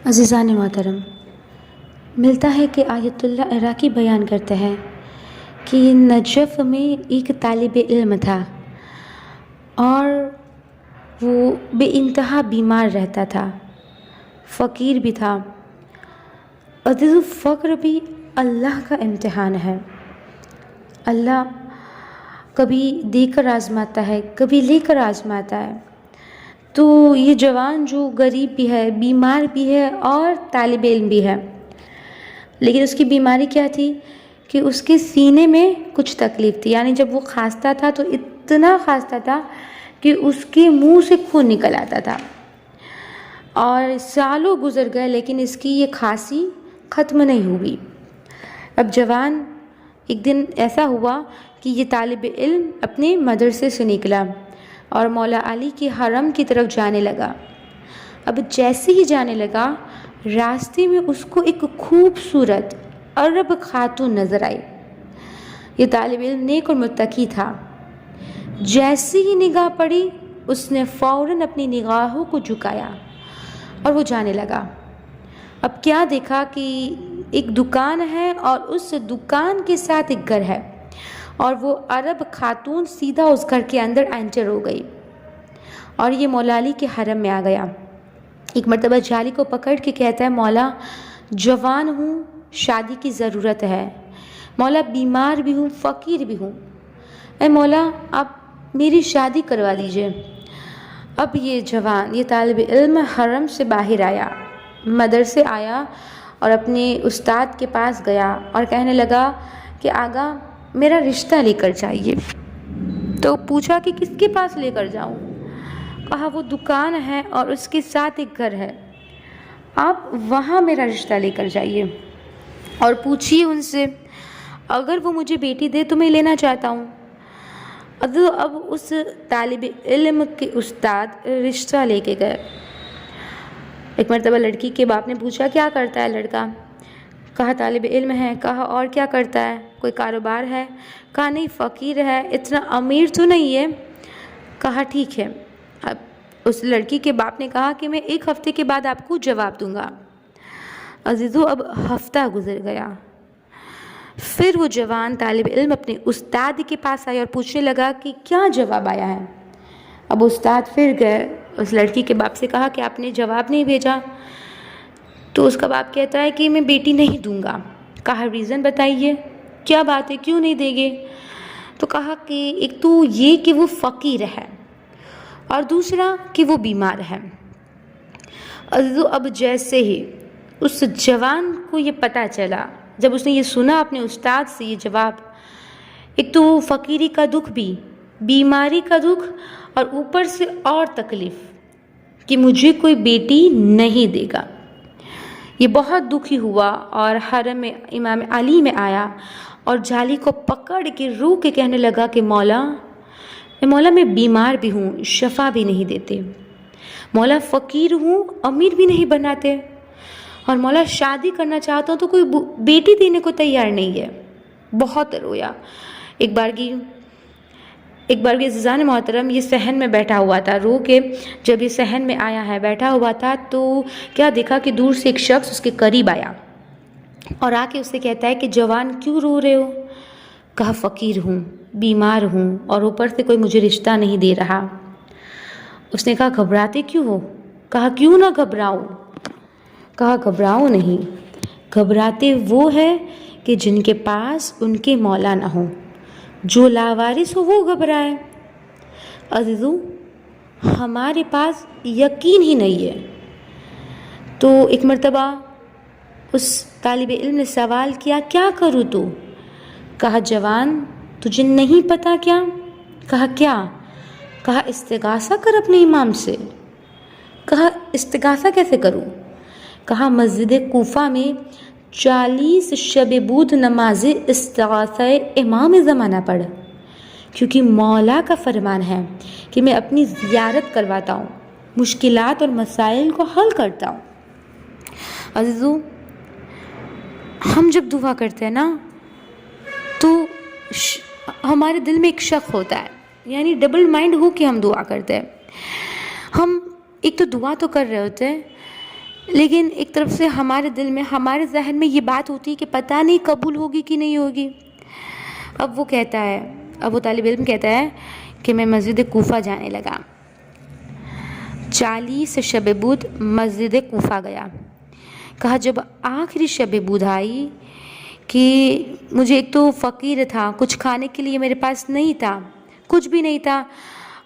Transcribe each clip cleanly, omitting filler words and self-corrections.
عزیزان محترم، ملتا ہے کہ آیت اللہ عراقی بیان کرتے ہیں کہ نجف میں ایک طالب علم تھا اور وہ بے انتہا بیمار رہتا تھا، فقیر بھی تھا۔ عزیز، فقر بھی اللہ کا امتحان ہے۔ اللہ کبھی دے کر آزماتا ہے، کبھی لے کر آزماتا ہے۔ تو یہ جوان جو غریب بھی ہے، بیمار بھی ہے اور طالب علم بھی ہے، لیکن اس کی بیماری کیا تھی کہ اس کے سینے میں کچھ تکلیف تھی۔ یعنی جب وہ کھانستا تھا تو اتنا کھانستا تھا کہ اس کے منہ سے خون نکل آتا تھا، اور سالوں گزر گئے لیکن اس کی یہ کھانسی ختم نہیں ہوئی۔ اب جوان ایک دن ایسا ہوا کہ یہ طالب علم اپنے مدرسے سے نکلا اور مولا علی کے حرم کی طرف جانے لگا۔ اب جیسے ہی جانے لگا، راستے میں اس کو ایک خوبصورت عرب خاتون نظر آئی۔ یہ طالب علم نیک اور متقی تھا۔ جیسے ہی نگاہ پڑی، اس نے فوراً اپنی نگاہوں کو جھکایا اور وہ جانے لگا۔ اب کیا دیکھا کہ ایک دکان ہے اور اس دکان کے ساتھ ایک گھر ہے، اور وہ عرب خاتون سیدھا اس گھر کے اندر انٹر ہو گئی اور یہ مولا علی کے حرم میں آ گیا۔ ایک مرتبہ جالی کو پکڑ کے کہتا ہے، مولا جوان ہوں، شادی کی ضرورت ہے، مولا بیمار بھی ہوں، فقیر بھی ہوں، اے مولا آپ میری شادی کروا دیجئے۔ اب یہ جوان، یہ طالب علم حرم سے باہر آیا، مدرسے آیا اور اپنے استاد کے پاس گیا اور کہنے لگا کہ آغا میرا رشتہ لے کر جائیے۔ تو پوچھا کہ کس کے پاس لے کر جاؤں؟ کہا وہ دکان ہے اور اس کے ساتھ ایک گھر ہے، آپ وہاں میرا رشتہ لے کر جائیے اور پوچھیے ان سے، اگر وہ مجھے بیٹی دے تو میں لینا چاہتا ہوں۔ اب اس طالب علم کے استاد رشتہ لے کے گئے۔ ایک مرتبہ لڑکی کے باپ نے پوچھا کیا کرتا ہے لڑکا؟ کہا طالب علم ہے۔ کہا اور کیا کرتا ہے؟ کوئی کاروبار ہے؟ کہا نہیں، فقیر ہے، اتنا امیر تو نہیں ہے۔ کہا ٹھیک ہے۔ اب اس لڑکی کے باپ نے کہا کہ میں 1 ہفتے کے بعد آپ کو جواب دوں گا۔ عزیزو، اب ہفتہ گزر گیا۔ پھر وہ جوان طالب علم اپنے استاد کے پاس آیا اور پوچھنے لگا کہ کیا جواب آیا ہے؟ اب استاد پھر گئے، اس لڑکی کے باپ سے کہا کہ آپ نے جواب نہیں بھیجا۔ تو اس کا باپ کہتا ہے کہ میں بیٹی نہیں دوں گا۔ کہا ریزن بتائیے، کیا بات ہے، کیوں نہیں دیں گے؟ تو کہا کہ ایک تو یہ کہ وہ فقیر ہے اور دوسرا کہ وہ بیمار ہے۔ عزیزو، اب جیسے ہی اس جوان کو یہ پتہ چلا، جب اس نے یہ سنا اپنے استاد سے یہ جواب، ایک تو فقیری کا دکھ بھی، بیماری کا دکھ، اور اوپر سے اور تکلیف کہ مجھے کوئی بیٹی نہیں دے گا، یہ بہت دکھی ہوا اور حرم امام علی میں آیا اور جالی کو پکڑ کے رو کے کہنے لگا کہ مولا میں بیمار بھی ہوں، شفا بھی نہیں دیتے، مولا فقیر ہوں، امیر بھی نہیں بناتے، اور مولا شادی کرنا چاہتا ہوں تو کوئی بیٹی دینے کو تیار نہیں ہے۔ بہت رویا۔ ایک بار عزیزان محترم، یہ صحن میں بیٹھا ہوا تھا، رو کے جب یہ صحن میں آیا ہے، بیٹھا ہوا تھا، تو کیا دیکھا کہ دور سے ایک شخص اس کے قریب آیا اور آ کے اس سے کہتا ہے کہ جوان کیوں رو رہے ہو؟ کہا فقیر ہوں، بیمار ہوں، اور اوپر سے کوئی مجھے رشتہ نہیں دے رہا۔ اس نے کہا گھبراتے کیوں ہو؟ کہا کیوں نہ گھبراؤ؟ کہا گھبراؤ نہیں، گھبراتے وہ ہے کہ جن کے پاس ان کے مولا نہ ہو، جو لاوارث ہو وہ گھبرائے۔ عزیزو، ہمارے پاس یقین ہی نہیں ہے۔ تو ایک مرتبہ اس طالب علم نے سوال کیا، کیا کروں تو؟ کہا جوان تجھے نہیں پتا کیا؟ کہا کیا؟ کہا استغاثہ کر اپنے امام سے۔ کہا استغاثہ کیسے کروں؟ کہا مسجد کوفہ میں 40 شب بود نماز استغاثہ امام زمانہ پڑھ، کیونکہ مولا کا فرمان ہے کہ میں اپنی زیارت کرواتا ہوں، مشکلات اور مسائل کو حل کرتا ہوں۔ عزیزو، ہم جب دعا کرتے ہیں نا تو ہمارے دل میں ایک شک ہوتا ہے، یعنی ڈبل مائنڈ ہو کے ہم دعا کرتے ہیں۔ ہم ایک تو دعا تو کر رہے ہوتے ہیں، لیکن ایک طرف سے ہمارے دل میں، ہمارے ذہن میں یہ بات ہوتی ہے کہ پتہ نہیں قبول ہوگی کہ نہیں ہوگی۔ اب وہ طالب علم کہتا ہے کہ میں مسجد کوفہ جانے لگا۔ 40 شب بود مسجد کوفہ گیا۔ کہا جب آخری شب بود آئی کہ مجھے، ایک تو فقیر تھا، کچھ کھانے کے لیے میرے پاس نہیں تھا، کچھ بھی نہیں تھا،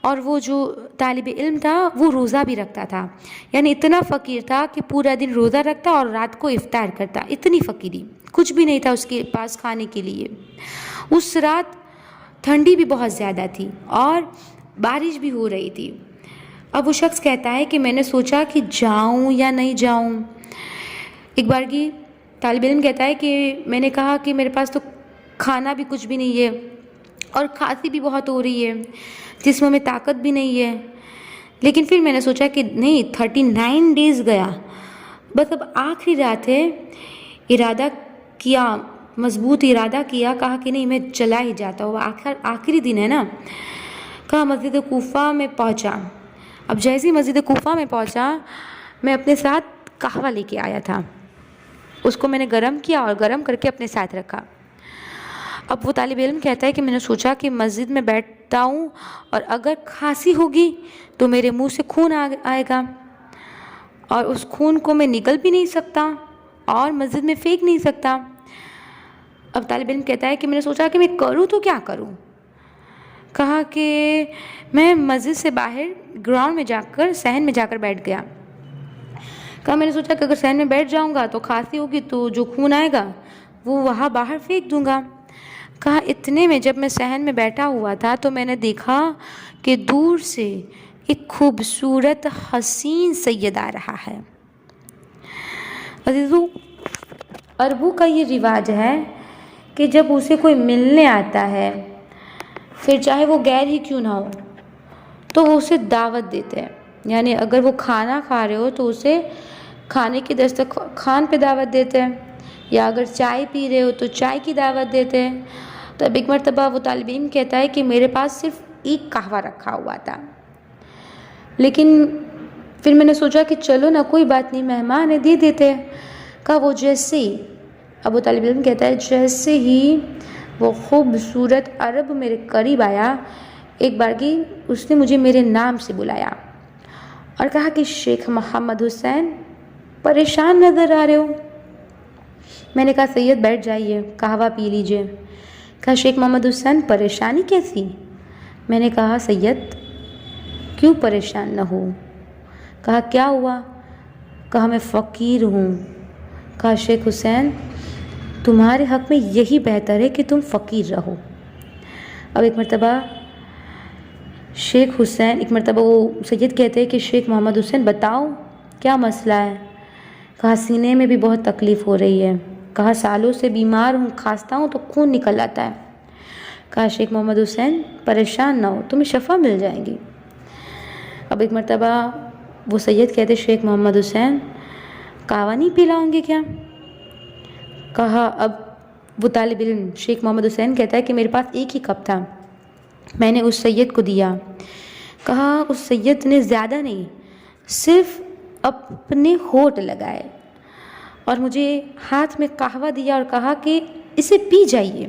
اور وہ جو طالب علم تھا وہ روزہ بھی رکھتا تھا، یعنی اتنا فقیر تھا کہ پورا دن روزہ رکھتا اور رات کو افطار کرتا، اتنی فقیری، کچھ بھی نہیں تھا اس کے پاس کھانے کے لیے۔ اس رات ٹھنڈی بھی بہت زیادہ تھی اور بارش بھی ہو رہی تھی۔ اب وہ شخص کہتا ہے کہ میں نے سوچا کہ جاؤں یا نہیں جاؤں۔ ایک بار کی طالب علم کہتا ہے کہ میں نے کہا کہ میرے پاس تو کھانا بھی کچھ بھی نہیں ہے اور کھانسی بھی بہت ہو رہی ہے، جسم میں طاقت بھی نہیں ہے، لیکن پھر میں نے سوچا کہ نہیں، 39 ڈیز گیا، بس اب آخری رات ہے، ارادہ کیا، مضبوط ارادہ کیا، کہا کہ نہیں میں چلا ہی جاتا ہوں، آخری دن ہے نا۔ کہا مسجد کوفہ میں پہنچا۔ اب جیسے ہی مسجد کوفہ میں پہنچا، میں اپنے ساتھ قہوہ لے کے آیا تھا، اس کو میں نے گرم کیا اور گرم کر کے اپنے ساتھ رکھا۔ اب وہ طالب علم کہتا ہے کہ میں نے سوچا کہ مسجد میں بیٹھتا ہوں اور اگر کھانسی ہوگی تو میرے منہ سے خون آئے گا اور اس خون کو میں نگل بھی نہیں سکتا اور مسجد میں پھینک نہیں سکتا۔ اب طالب علم کہتا ہے کہ میں نے سوچا کہ میں کروں تو کیا کروں۔ کہا کہ میں مسجد سے باہر گراؤنڈ میں جا کر، صحن میں جا کر بیٹھ گیا۔ کہا میں نے سوچا کہ اگر صحن میں بیٹھ جاؤں گا تو کھانسی ہوگی تو جو خون آئے گا وہ وہاں باہر پھینک دوں گا۔ کہا اتنے میں جب میں صحن میں بیٹھا ہوا تھا تو میں نے دیکھا کہ دور سے ایک خوبصورت حسین سید آ رہا ہے۔ عزیزو، عربوں کا یہ رواج ہے کہ جب اسے کوئی ملنے آتا ہے، پھر چاہے وہ غیر ہی کیوں نہ ہو، تو وہ اسے دعوت دیتے ہیں، یعنی اگر وہ کھانا کھا رہے ہو تو اسے کھانے کی دسترخوان پہ دعوت دیتے ہیں، یا اگر چائے پی رہے ہو تو چائے کی دعوت دیتے ہیں۔ تو اب ایک مرتبہ وہ طالب علم کہتا ہے کہ میرے پاس صرف ایک قہوہ رکھا ہوا تھا، لیکن پھر میں نے سوچا کہ چلو نا، کوئی بات نہیں، مہمان ہے، دے دیتے ہیں۔ کہا وہ جیسے ہی، اب وہ طالب علم کہتا ہے جیسے ہی وہ خوبصورت عرب میرے قریب آیا، ایک بار کی اس نے مجھے میرے نام سے بلایا اور کہا کہ شیخ محمد حسین پریشان نظر آ رہے ہو۔ میں نے کہا سید بیٹھ جائیے، قہوہ پی لیجئے۔ کہا شیخ محمد حسین پریشانی کیسی؟ میں نے کہا سید کیوں پریشان نہ ہو؟ کہا کیا ہوا؟ کہا میں فقیر ہوں۔ کہا شیخ حسین تمہارے حق میں یہی بہتر ہے کہ تم فقیر رہو۔ اب ایک مرتبہ وہ سید کہتے ہیں کہ شیخ محمد حسین بتاؤ کیا مسئلہ ہے؟ کہا سینے میں بھی بہت تکلیف ہو رہی ہے۔ کہا سالوں سے بیمار ہوں، کھانستا ہوں تو خون نکل آتا ہے۔ کہا شیخ محمد حسین پریشان نہ ہو، تمہیں شفا مل جائے گی۔ اب ایک مرتبہ وہ سید کہتے شیخ محمد حسین قہوہ نہیں پلاؤں گے کیا؟ کہا اب وہ طالب علم شیخ محمد حسین کہتا ہے کہ میرے پاس ایک ہی کپ تھا، میں نے اس سید کو دیا۔ کہا اس سید نے زیادہ نہیں، صرف اپنے ہونٹ لگائے اور مجھے ہاتھ میں قہوہ دیا اور کہا کہ اسے پی جائیے۔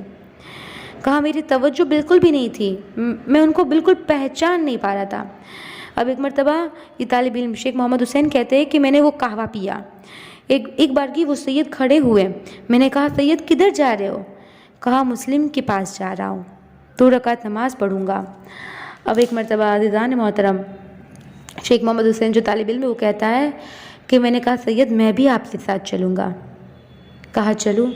کہا میری توجہ بالکل بھی نہیں تھی، میں ان کو بالکل پہچان نہیں پا رہا تھا۔ اب ایک مرتبہ یہ طالب علم شیخ محمد حسین کہتے ہیں کہ میں نے وہ قہوہ پیا۔ ایک بار کی وہ سید کھڑے ہوئے، میں نے کہا سید کدھر جا رہے ہو؟ کہا مسلم کے پاس جا رہا ہوں، 2 رکعت نماز پڑھوں گا۔ اب ایک مرتبہ عزیزان محترم شیخ محمد حسین جو طالب علم ہے وہ کہتا ہے کہ میں نے کہا سید میں بھی آپ کے ساتھ چلوں گا۔ کہا چلوں۔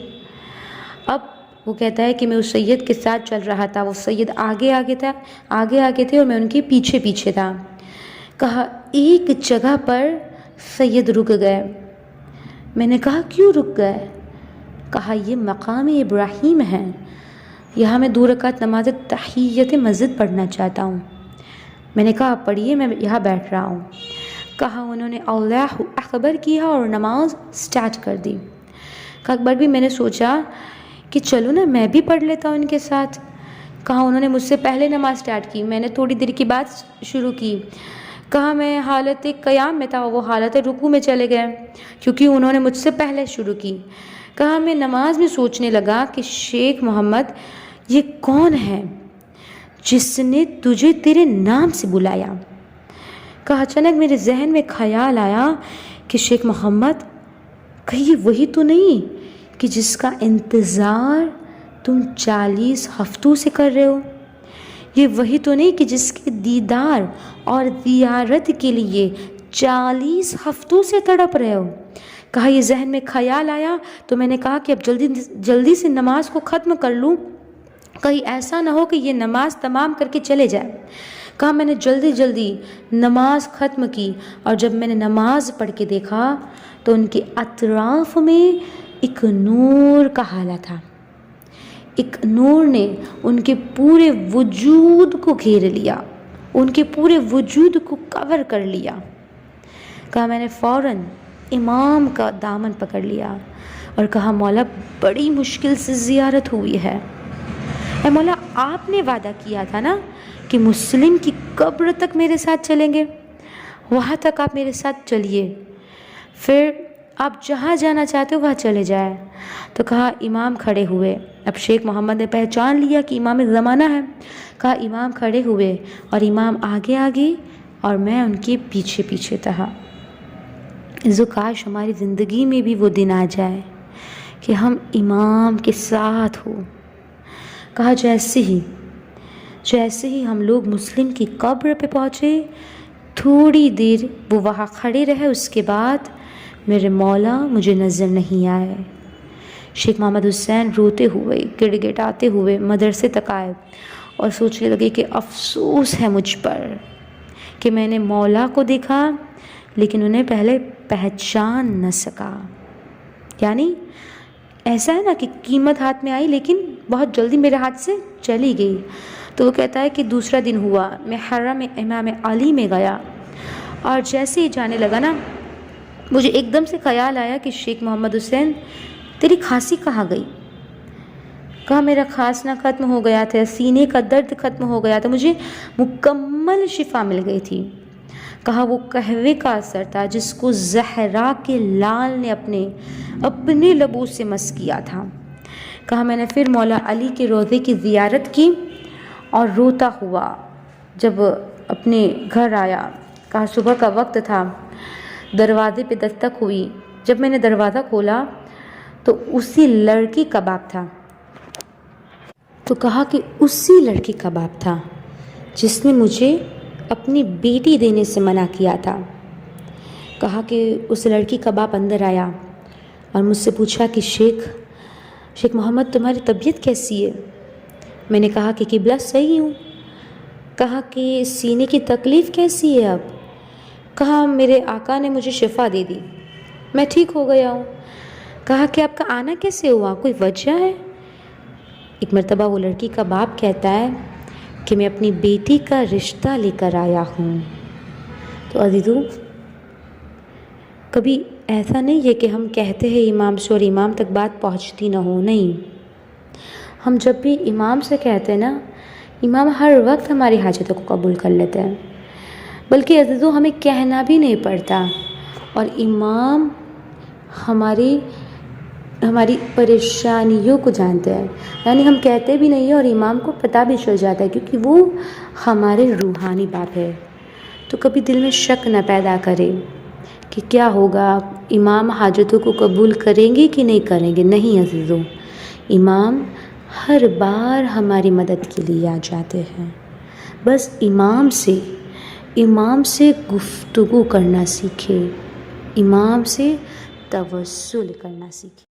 اب وہ کہتا ہے کہ میں اس سید کے ساتھ چل رہا تھا، وہ سید آگے تھے اور میں ان کے پیچھے پیچھے تھا۔ کہا ایک جگہ پر سید رک گئے۔ میں نے کہا کیوں رک گئے؟ کہا یہ مقام ابراہیم ہے، یہاں میں 2 رکعت نماز تحیت مسجد پڑھنا چاہتا ہوں۔ میں نے کہا پڑھیے، میں یہاں بیٹھ رہا ہوں۔ کہا انہوں نے اللہ اکبر کیا اور نماز سٹارٹ کر دی۔ کہا اکبر بھی میں نے سوچا کہ چلو نا میں بھی پڑھ لیتا ہوں ان کے ساتھ۔ کہا انہوں نے مجھ سے پہلے نماز سٹارٹ کی، میں نے تھوڑی دیر کی بات شروع کی۔ کہا میں حالت قیام میں تھا، وہ حالت رکوع میں چلے گئے کیونکہ انہوں نے مجھ سے پہلے شروع کی۔ کہا میں نماز میں سوچنے لگا کہ شیخ محمد یہ کون ہے جس نے تجھے تیرے نام سے بلایا؟ کہا اچانک میرے ذہن میں خیال آیا کہ شیخ محمد کہیں یہ وہی تو نہیں کہ جس کا انتظار تم 40 ہفتوں سے کر رہے ہو؟ یہ وہی تو نہیں کہ جس کے دیدار اور زیارت کے لیے 40 ہفتوں سے تڑپ رہے ہو؟ کہا یہ ذہن میں خیال آیا تو میں نے کہا کہ اب جلدی سے نماز کو ختم کر لوں، کہیں ایسا نہ ہو کہ یہ نماز تمام کر کے چلے جائے۔ کہا میں نے جلدی نماز ختم کی، اور جب میں نے نماز پڑھ کے دیکھا تو ان کے اطراف میں ایک نور کا حالہ تھا، ایک نور نے ان کے پورے وجود کو گھیر لیا، ان کے پورے وجود کو کور کر لیا۔ کہا میں نے فوراً امام کا دامن پکڑ لیا اور کہا مولا بڑی مشکل سے زیارت ہوئی ہے۔ اے مولا آپ نے وعدہ کیا تھا نا کہ مسلم کی قبر تک میرے ساتھ چلیں گے، وہاں تک آپ میرے ساتھ چلیے، پھر آپ جہاں جانا چاہتے ہو وہاں چلے جائیں۔ تو کہا امام کھڑے ہوئے۔ اب شیخ محمد نے پہچان لیا کہ امام زمانہ ہے۔ کہا امام کھڑے ہوئے اور امام آگے اور میں ان کے پیچھے تھا۔ کاش ہماری زندگی میں بھی وہ دن آ جائے کہ ہم امام کے ساتھ ہو۔ کہا جیسے ہی ہم لوگ مسلم کی قبر پہ پہنچے، تھوڑی دیر وہ وہاں کھڑے رہے، اس کے بعد میرے مولا مجھے نظر نہیں آئے۔ شیخ محمد حسین روتے ہوئے گڑ گڑاتے ہوئے مدرسے تک آئے اور سوچنے لگے کہ افسوس ہے مجھ پر کہ میں نے مولا کو دیکھا لیکن انہیں پہلے پہچان نہ سکا۔ یعنی ایسا ہے نا کہ قیمت ہاتھ میں آئی لیکن بہت جلدی میرے ہاتھ سے چلی گئی۔ تو وہ کہتا ہے کہ دوسرا دن ہوا، میں حرم امام علی میں گیا اور جیسے ہی جانے لگا نا، مجھے ایک دم سے خیال آیا کہ شیخ محمد حسین تیری کھانسی کہاں گئی؟ کہا میرا کھانسنا ختم ہو گیا تھا، سینے کا درد ختم ہو گیا تھا، مجھے مکمل شفا مل گئی تھی۔ کہا وہ قہوے کا اثر تھا جس کو زہرا کے لال نے اپنے لبوں سے مس کیا تھا۔ کہا میں نے پھر مولا علی کے روضے کی زیارت کی اور روتا ہوا جب اپنے گھر آیا۔ کہا صبح کا وقت تھا، دروازے پہ دستک ہوئی، جب میں نے دروازہ کھولا تو اسی لڑکی کا باپ تھا۔ تو کہا کہ اسی لڑکی کا باپ تھا جس نے مجھے اپنی بیٹی دینے سے منع کیا تھا۔ کہا کہ اس لڑکی کا باپ اندر آیا اور مجھ سے پوچھا کہ شیخ محمد تمہاری طبیعت کیسی ہے؟ میں نے کہا کہ قبلہ صحیح ہوں۔ کہا کہ سینے کی تکلیف کیسی ہے اب؟ کہا میرے آقا نے مجھے شفا دے دی، میں ٹھیک ہو گیا ہوں۔ کہا کہ آپ کا آنا کیسے ہوا، کوئی وجہ ہے؟ ایک مرتبہ وہ لڑکی کا باپ کہتا ہے کہ میں اپنی بیٹی کا رشتہ لے کر آیا ہوں۔ تو عزیزو، کبھی ایسا نہیں ہے کہ ہم کہتے ہیں امام سے اور امام تک بات پہنچتی نہ ہو، نہیں، ہم جب بھی امام سے کہتے ہیں نا، امام ہر وقت ہماری حاجتوں کو قبول کر لیتے ہیں، بلکہ عزیزو ہمیں کہنا بھی نہیں پڑتا، اور امام ہماری پریشانیوں کو جانتے ہیں، یعنی ہم کہتے بھی نہیں ہیں اور امام کو پتہ بھی چل جاتا ہے کیونکہ وہ ہمارے روحانی باپ ہے۔ تو کبھی دل میں شک نہ پیدا کرے کہ کیا ہوگا، امام حاجتوں کو قبول کریں گے کہ نہیں کریں گے۔ نہیں عزیزو، امام ہر بار ہماری مدد کے لیے آ جاتے ہیں، بس امام سے گفتگو کرنا سیکھے، امام سے توسل کرنا سیکھے۔